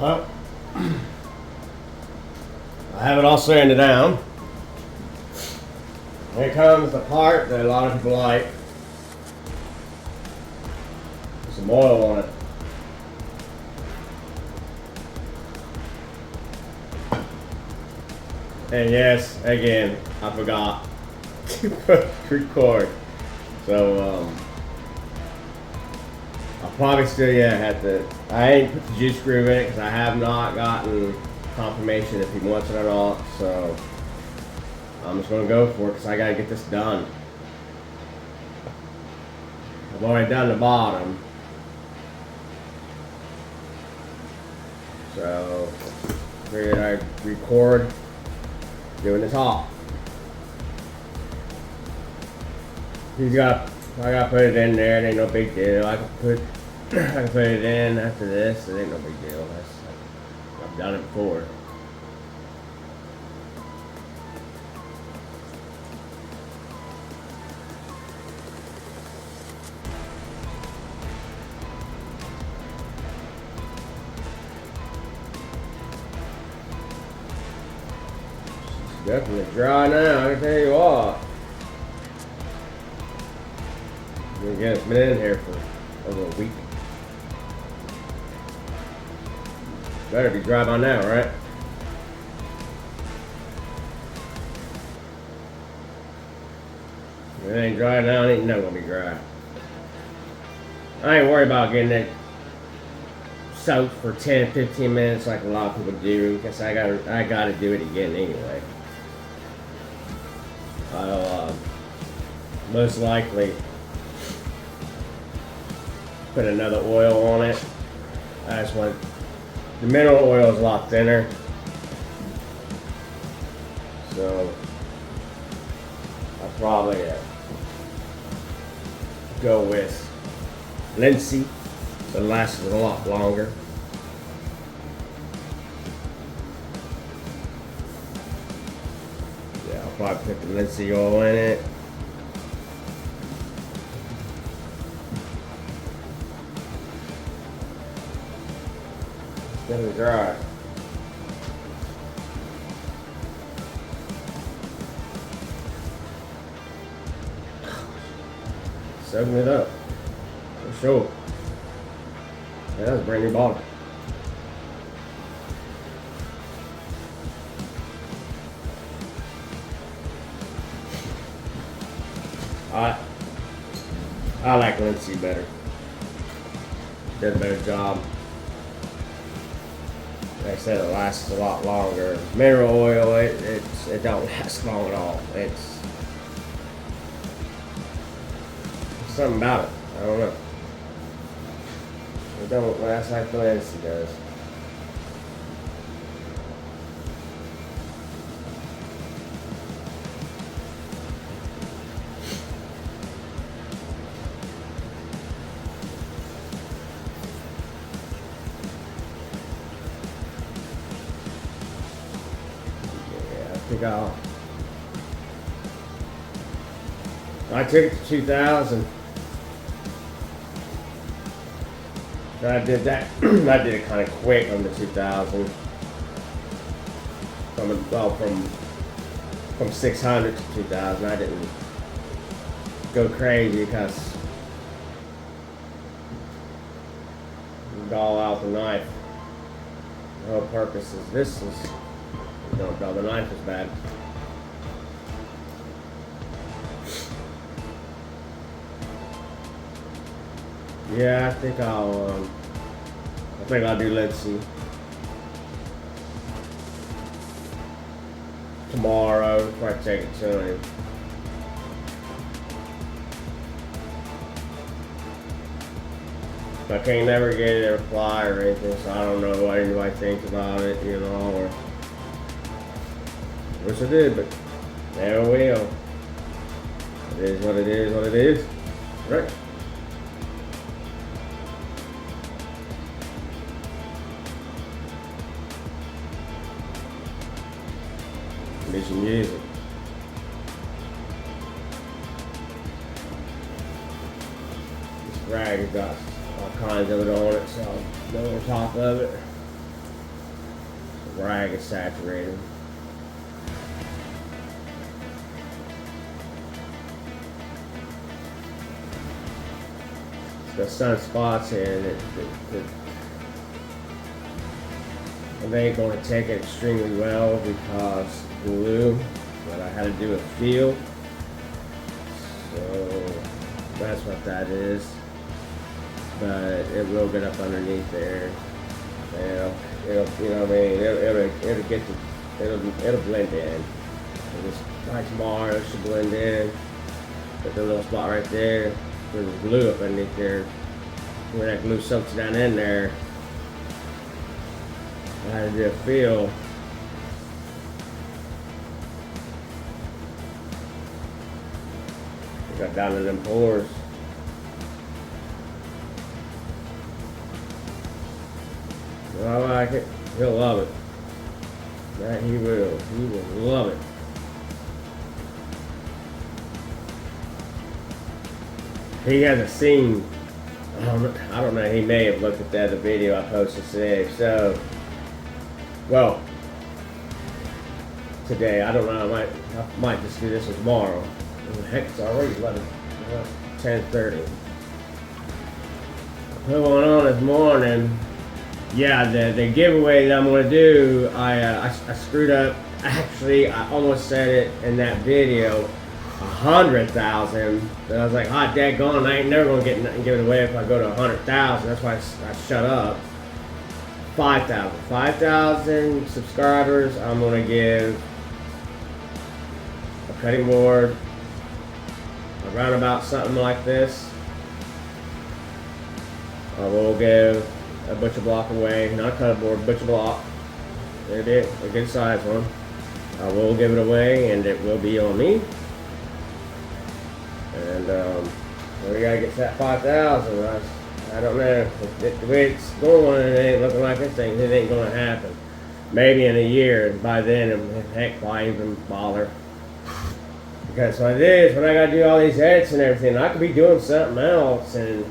Well, I have it all sanded down. Here comes the part that a lot of people like. Some oil on it. And yes, again, I forgot to record. So, I'll probably still, have to. I ain't put the juice screw in it because I have not gotten confirmation if he wants it or not. So, I'm just going to go for it because I got to get this done. I've already done the bottom. So, figured I'd record doing the top. I gotta put it in there. It ain't no big deal. I can put it in after this. It ain't no big deal. I've done it before. It's definitely dry now. I can tell you what. Again, it's been in here for over a week. Better be dry by now, right? If it ain't dry now, it ain't never gonna be dry. I ain't worried about getting it soaked for 10-15 minutes like a lot of people do, because I gotta do it again anyway. I'll most likely put another oil on it. I just want, the mineral oil is a lot thinner, so I'll probably go with linseed. It lasts a lot longer. Yeah, I'll probably put the linseed oil in it. Getting dry. Soaking it up. For sure. Yeah, that's a brand new bottle. I like linseed better. Does a better job. Like I said, it lasts a lot longer. Mineral oil, it don't last long at all. It's something about it. I don't know. It don't last like the linseed does. I took it to 2000. So I did that. I did it kind of quick on the 2000. From 600 to 2000. I didn't go crazy because you all out the knife. The whole purpose is this is. Don't know, the knife is bad. Yeah, I think I'll do linseed tomorrow before I take it to him. I can't never get a reply or anything, so I don't know what anybody thinks about it, you know, or wish I did, but there we go. It is what it is, what it is. Right? Need some music. This rag has got all kinds of it on it, so I'll go on top of it. rag is saturated. It's got sun spots in it. And they ain't going to take it extremely well because glue, but I had to do a feel. So that's what that is. But it will get up underneath there. It'll you know what I mean, it'll get to, it'll blend in. And just by tomorrow it should blend in. But the little spot right there, there's glue up underneath there. When that glue soaks down in there, I had to do a feel. It got down in them pores. I like it. He'll love it. That he will. He will love it. He hasn't seen. I don't know. He may have looked at that video I posted today. So, well, today I don't know. I might just do this one tomorrow. Heck, it's already 10:30. Put one on this morning. Yeah, the giveaway that I'm going to do, I screwed up. Actually, I almost said it in that video, 100,000. But I was like, hot daggone, I ain't never going to get nothing given away if I go to 100,000. That's why I shut up. 5,000. 5,000 subscribers, I'm going to give a cutting board, around about something like this. I will give a Butcherblock away, not a cutting board, Butcherblock. It is a good size one. I will give it away, and it will be on me. And we gotta get to that 5,000. I don't know. The way it's going, it ain't looking like this thing. It ain't gonna happen. Maybe in a year, and by then, heck, why even bother? Because what it is, when I gotta do all these edits and everything, I could be doing something else, and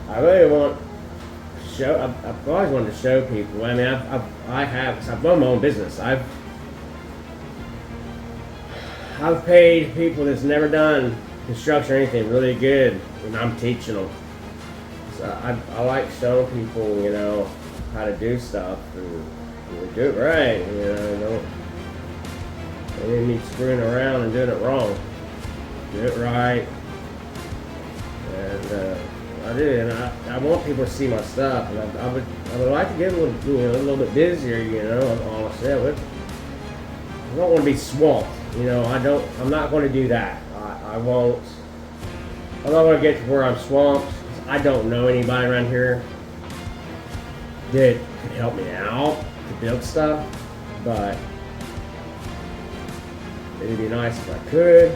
I really want. I've always wanted to show people. I mean, I've run my own business. I've paid people that's never done construction or anything really good, and I'm teaching them. So I like showing people, you know, how to do stuff and do it right. You know, don't need me screwing around and doing it wrong. Do it right, and. I do, and I want people to see my stuff, and I would like to get a little bit busier, you know. Honestly, I don't want to be swamped, you know. I'm not going to do that. I'm not going to get to where I'm swamped. I don't know anybody around here that could help me out to build stuff, but it'd be nice if I could.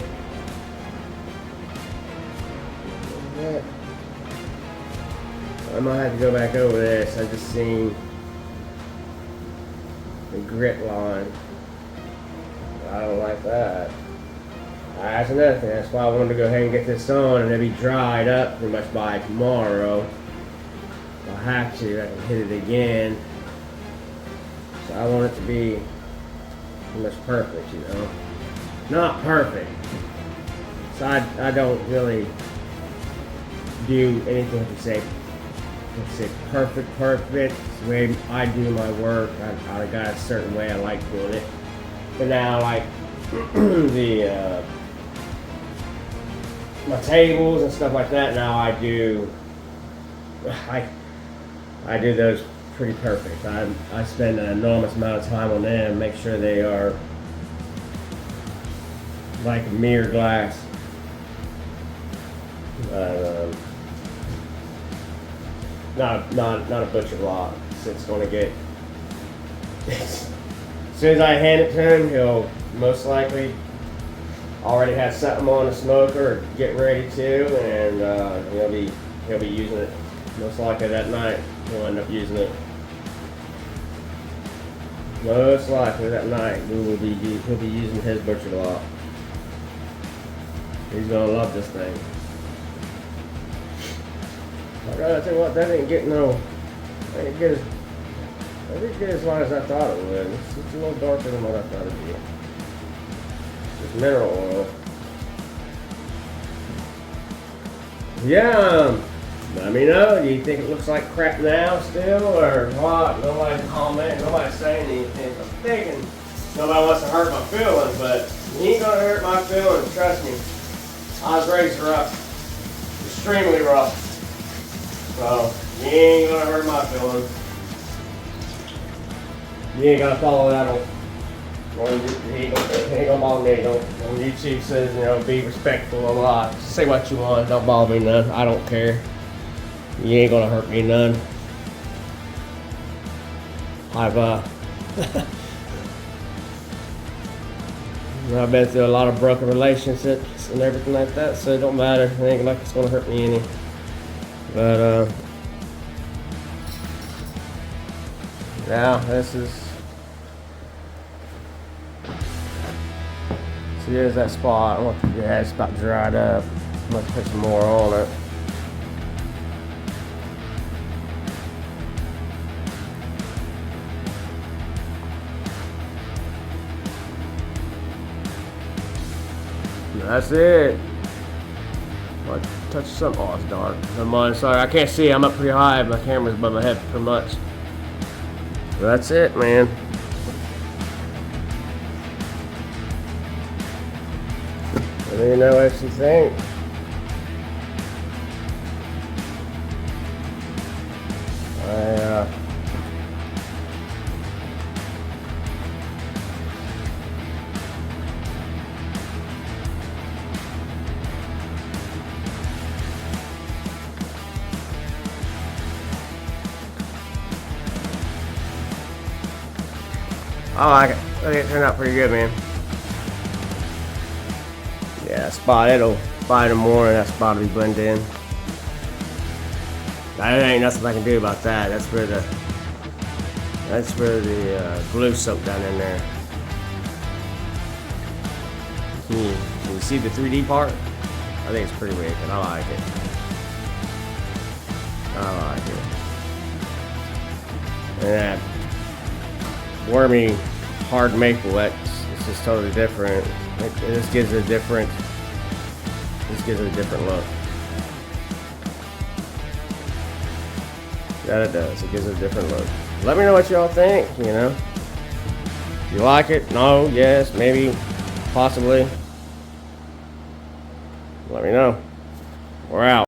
Yeah. I might have to go back over this. I just seen the grit line. I don't like that. That's another thing. That's why I wanted to go ahead and get this on, and it'll be dried up pretty much by tomorrow. If I have to, I can hit it again. So I want it to be pretty much perfect, you know. Not perfect. So I don't really do anything to say. It's a perfect. It's the way I do my work. I got a certain way I like doing it. But now, like my tables and stuff like that. Now I do those pretty perfect. I spend an enormous amount of time on them. Make sure they are like mirror glass. Not a Butcherblock. It's going to get. As soon as I hand it to him, he'll most likely already have something on the smoker or get ready to, and he'll be using it. Most likely that night he'll end up using it. Most likely that night he'll be using his Butcherblock. He's gonna love this thing. I gotta tell you what, that ain't getting no, ain't good. I think it's as long as I thought it would. It's a little darker than what I thought it'd be. It's mineral oil. Yeah, let me know. Do you think it looks like crap now still, or what? Nobody's commenting, nobody's saying anything. I'm thinking nobody wants to hurt my feelings, but you ain't gonna hurt my feelings, trust me. I was raised rough, extremely rough. So, you ain't gonna hurt my feelings. You ain't gotta follow that on he ain't gonna bother me. Don't, on YouTube says, you know, be respectful, blah, blah. Say what you want, don't bother me none. I don't care. You ain't gonna hurt me none. I've I've been through a lot of broken relationships and everything like that, so it don't matter. It ain't like it's gonna hurt me any. But now this is. So here's that spot. Yeah, it's about dried up. I'm gonna put some more on it. That's it. I touch something. Oh, it's dark. Never mind. Sorry, I can't see. I'm up pretty high. My camera's above my head pretty much. But that's it, man. Let me know what you think. I like it. I think it turned out pretty good, man. Yeah, that spot, it'll bite them more and that spot will be blended in. There ain't nothing I can do about that. That's where the glue soaked down in there. Can you see the 3D part? I think it's pretty wicked. I like it. I like it. And that wormy hard maple, it's just totally different. It just gives it a different look. Yeah, it does. It gives it a different look. Let me know what y'all think, you know. You like it? No, yes, maybe, possibly. Let me know. We're out.